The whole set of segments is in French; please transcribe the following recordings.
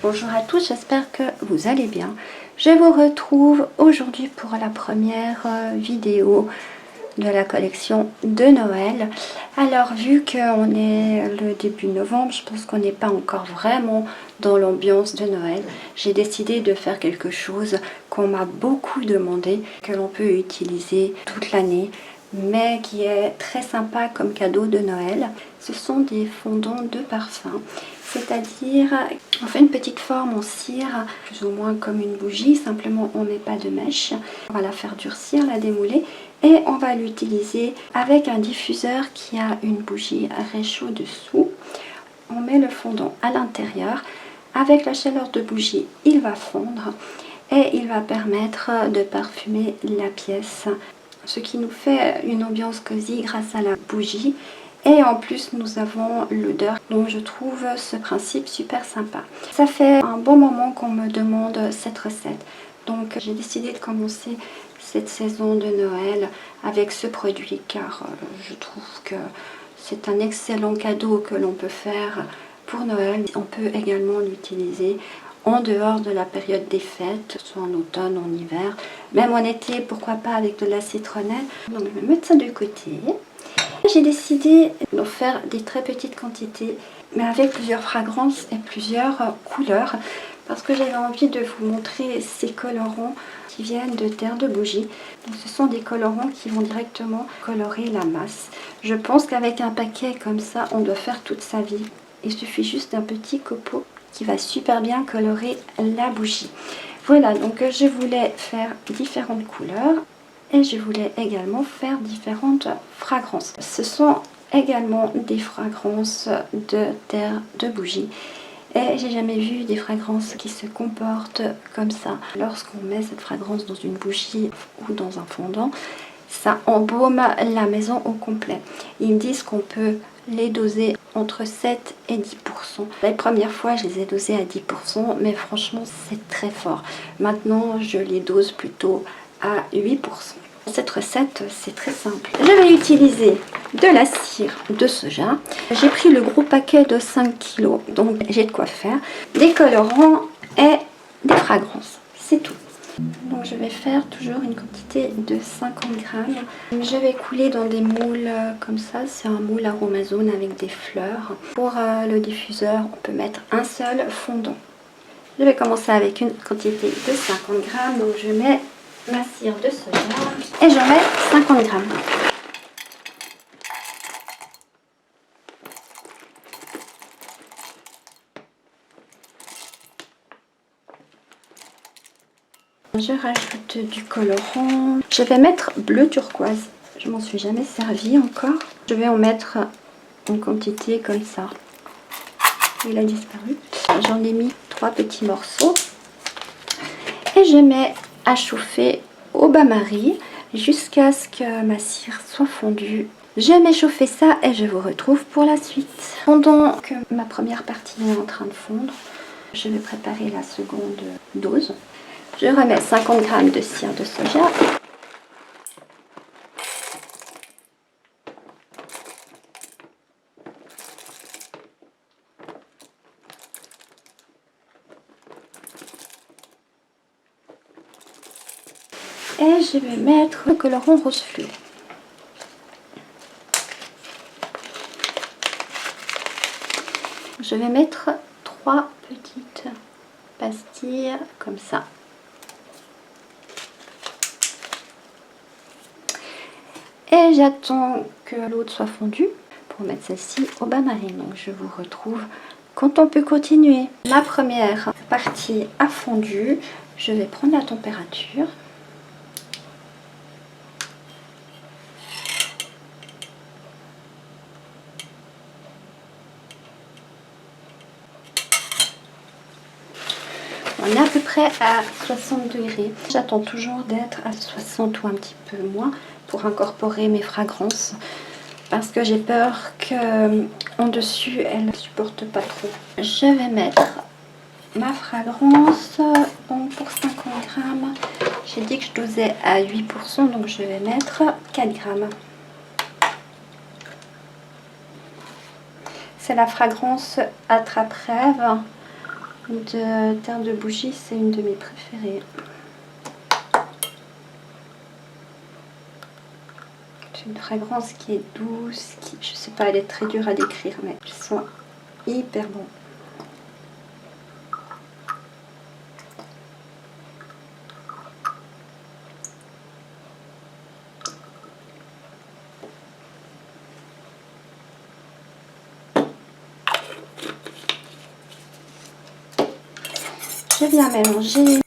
Bonjour à tous, j'espère que vous allez bien. Je vous retrouve aujourd'hui pour la première vidéo de la collection de Noël. Alors vu qu'on est le début novembre, je pense qu'on n'est pas encore vraiment dans l'ambiance de Noël. J'ai décidé de faire quelque chose qu'on m'a beaucoup demandé, que l'on peut utiliser toute l'année, mais qui est très sympa comme cadeau de Noël. Ce sont des fondants de parfum, c'est-à-dire on fait une petite forme en cire, plus ou moins comme une bougie, simplement on met pas de mèche. On va la faire durcir, la démouler et on va l'utiliser avec un diffuseur qui a une bougie à réchaud dessous. On met le fondant à l'intérieur, avec la chaleur de bougie il va fondre et il va permettre de parfumer la pièce, ce qui nous fait une ambiance cosy grâce à la bougie. Et en plus nous avons l'odeur, donc je trouve ce principe super sympa. Ça fait un bon moment qu'on me demande cette recette, donc j'ai décidé de commencer cette saison de Noël avec ce produit, car je trouve que c'est un excellent cadeau que l'on peut faire pour Noël. On peut également l'utiliser en dehors de la période des fêtes, soit en automne, en hiver, même en été, pourquoi pas avec de la citronnelle. Donc je vais mettre ça de côté. J'ai décidé d'en faire des très petites quantités, mais avec plusieurs fragrances et plusieurs couleurs, parce que j'avais envie de vous montrer ces colorants qui viennent de terre de bougie. Donc ce sont des colorants qui vont directement colorer la masse. Je pense qu'avec un paquet comme ça, on doit faire toute sa vie. Il suffit juste d'un petit copeau qui va super bien colorer la bougie. Voilà, donc je voulais faire différentes couleurs. Et je voulais également faire différentes fragrances. Ce sont également des fragrances de terre de bougie. Et j'ai jamais vu des fragrances qui se comportent comme ça. Lorsqu'on met cette fragrance dans une bougie ou dans un fondant, ça embaume la maison au complet. Ils me disent qu'on peut les doser entre 7 et 10%. Les premières fois, je les ai dosés à 10%, mais franchement, c'est très fort. Maintenant, je les dose plutôt à 8%. Cette recette, c'est très simple. Je vais utiliser de la cire de soja. J'ai pris le gros paquet de 5 kg, donc j'ai de quoi faire. Des colorants et des fragrances, c'est tout. Donc je vais faire toujours une quantité de 50 grammes. Je vais couler dans des moules comme ça. C'est un moule aromazone avec des fleurs. Pour le diffuseur, on peut mettre un seul fondant. Je vais commencer avec une quantité de 50 grammes. Donc je mets ma cire de soja et j'en mets 50 grammes. Je rajoute du colorant. Je vais mettre bleu turquoise. Je m'en suis jamais servi encore. Je vais en mettre une quantité comme ça. Il a disparu. J'en ai mis 3 petits morceaux. Et je mets à chauffer au bain-marie jusqu'à ce que ma cire soit fondue. Je mets chauffer ça et je vous retrouve pour la suite. Pendant que ma première partie est en train de fondre, je vais préparer la seconde dose. Je remets 50 grammes de cire de soja. Et je vais mettre le colorant rose fluo. Je vais mettre 3 petites pastilles comme ça. Et j'attends que l'autre soit fondue pour mettre celle-ci au bain-marie. Donc je vous retrouve quand on peut continuer. Ma première partie a fondu. Je vais prendre la température. On est à peu près à 60 degrés. J'attends toujours d'être à 60 ou un petit peu moins pour incorporer mes fragrances, parce que j'ai peur que en dessus elle ne supporte pas trop. Je vais mettre ma fragrance. Donc pour 50 grammes, j'ai dit que je dosais à 8%, donc je vais mettre 4 grammes. C'est la fragrance Attrape-Rêve. de terre de bougie, c'est une de mes préférées. C'est une fragrance qui est douce, qui, je sais pas, elle est très dure à décrire, mais elle sent hyper bon. Je viens mélanger.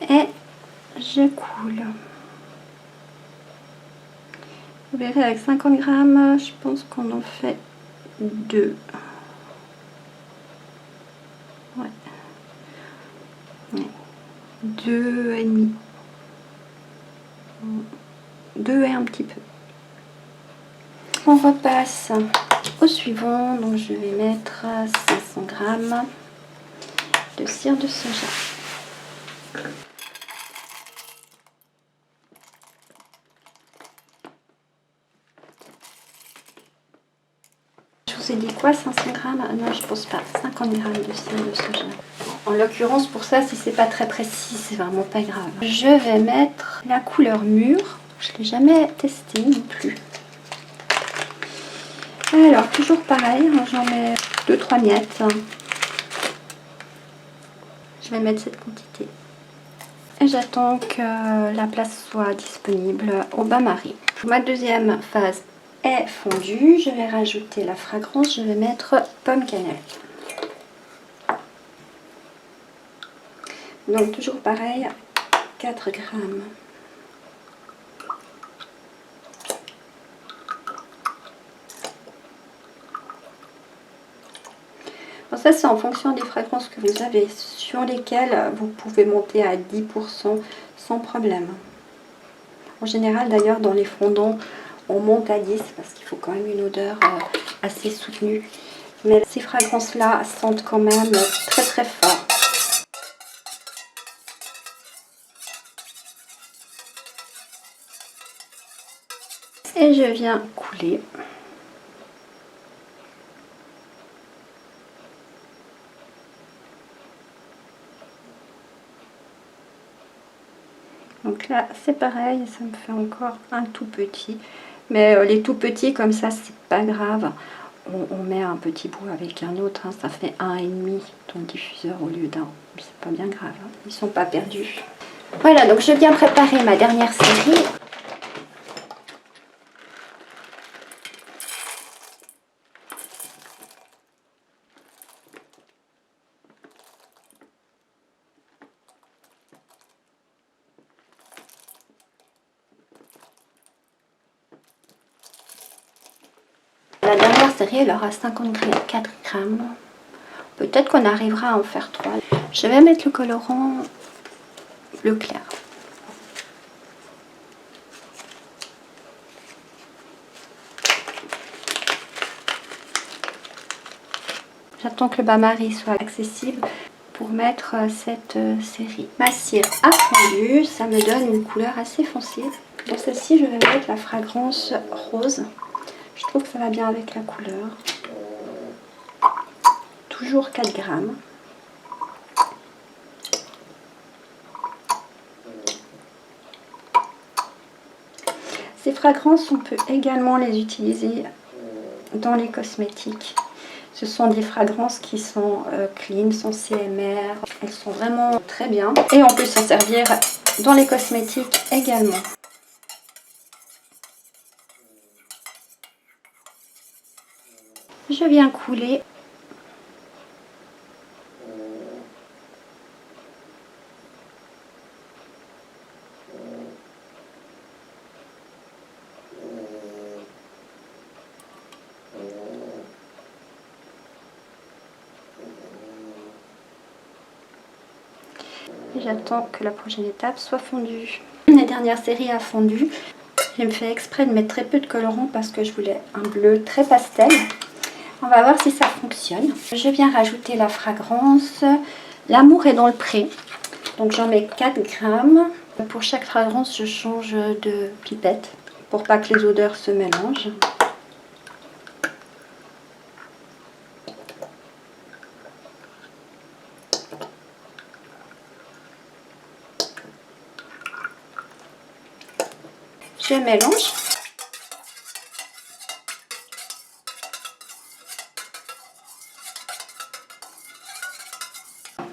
Et je coule. Vous verrez, avec 50 grammes, je pense qu'on en fait 2. Ouais. 2 et demi. 2 et un petit peu. On repasse au suivant. Donc je vais mettre 500 grammes de cire de soja. Je vous ai dit quoi, 500 grammes? Non, je pense pas. 50 grammes de cire de soja. En l'occurrence, pour ça, si c'est pas très précis, c'est vraiment pas grave. Je vais mettre la couleur mûre. Je l'ai jamais testé non plus. Alors, toujours pareil, j'en mets 2-3 miettes. Je vais mettre cette quantité. Et j'attends que la place soit disponible au bain-marie. Ma deuxième phase est fondue. Je vais rajouter la fragrance. Je vais mettre pomme cannelle. Donc toujours pareil, 4 grammes. Bon, ça c'est en fonction des fragrances que vous avez, sur lesquelles vous pouvez monter à 10% sans problème. En général d'ailleurs dans les fondants on monte à 10 parce qu'il faut quand même une odeur assez soutenue. Mais ces fragrances là sentent quand même très très fort. Et je viens couler. Donc là c'est pareil, ça me fait encore un tout petit. Mais les tout petits comme ça c'est pas grave. On met un petit bout avec un autre, hein. Ça fait 1,5 ton diffuseur au lieu d'un. C'est pas bien grave, hein. Ils sont pas perdus. Voilà, donc je viens préparer ma dernière série. La dernière série, elle aura 54 grammes. Peut-être qu'on arrivera à en faire 3. Je vais mettre le colorant bleu clair. J'attends que le bain-marie soit accessible pour mettre cette série. Ma cire a fondu, ça me donne une couleur assez foncée. Dans celle-ci, je vais mettre la fragrance rose. Je trouve que ça va bien avec la couleur. Toujours 4 grammes. Ces fragrances, on peut également les utiliser dans les cosmétiques. Ce sont des fragrances qui sont clean, sans CMR. Elles sont vraiment très bien. Et on peut s'en servir dans les cosmétiques également. Je viens couler. J'attends que la prochaine étape soit fondue. La dernière série a fondu. J'ai fait exprès de mettre très peu de colorant parce que je voulais un bleu très pastel. On va voir si ça fonctionne. Je viens rajouter la fragrance. L'amour est dans le pré. Donc j'en mets 4 grammes. Pour chaque fragrance, je change de pipette pour pas que les odeurs se mélangent. Je mélange.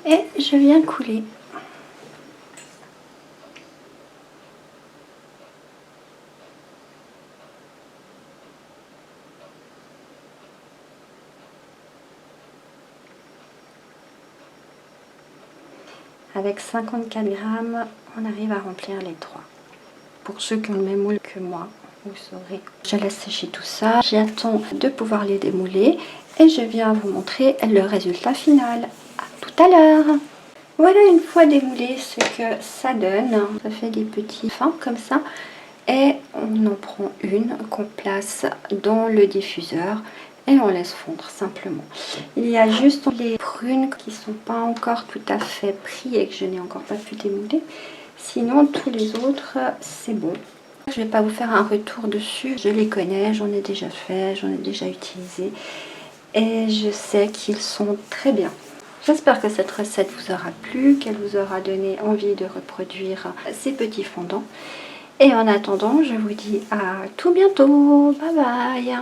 Et je viens couler. Avec 54 grammes, on arrive à remplir les 3. Pour ceux qui ont le même moule que moi, vous saurez. Je laisse sécher tout ça. J'attends de pouvoir les démouler et je viens vous montrer le résultat final. À tout à l'heure. Voilà, une fois démoulé, ce que ça donne. Ça fait des petits fins comme ça. Et on en prend une qu'on place dans le diffuseur et on laisse fondre simplement. Il y a juste les prunes qui ne sont pas encore tout à fait pris et que je n'ai encore pas pu démouler. Sinon, tous les autres, c'est bon. Je ne vais pas vous faire un retour dessus. Je les connais, j'en ai déjà fait, j'en ai déjà utilisé. Et je sais qu'ils sont très bien. J'espère que cette recette vous aura plu, qu'elle vous aura donné envie de reproduire ces petits fondants. Et en attendant, je vous dis à tout bientôt. Bye bye.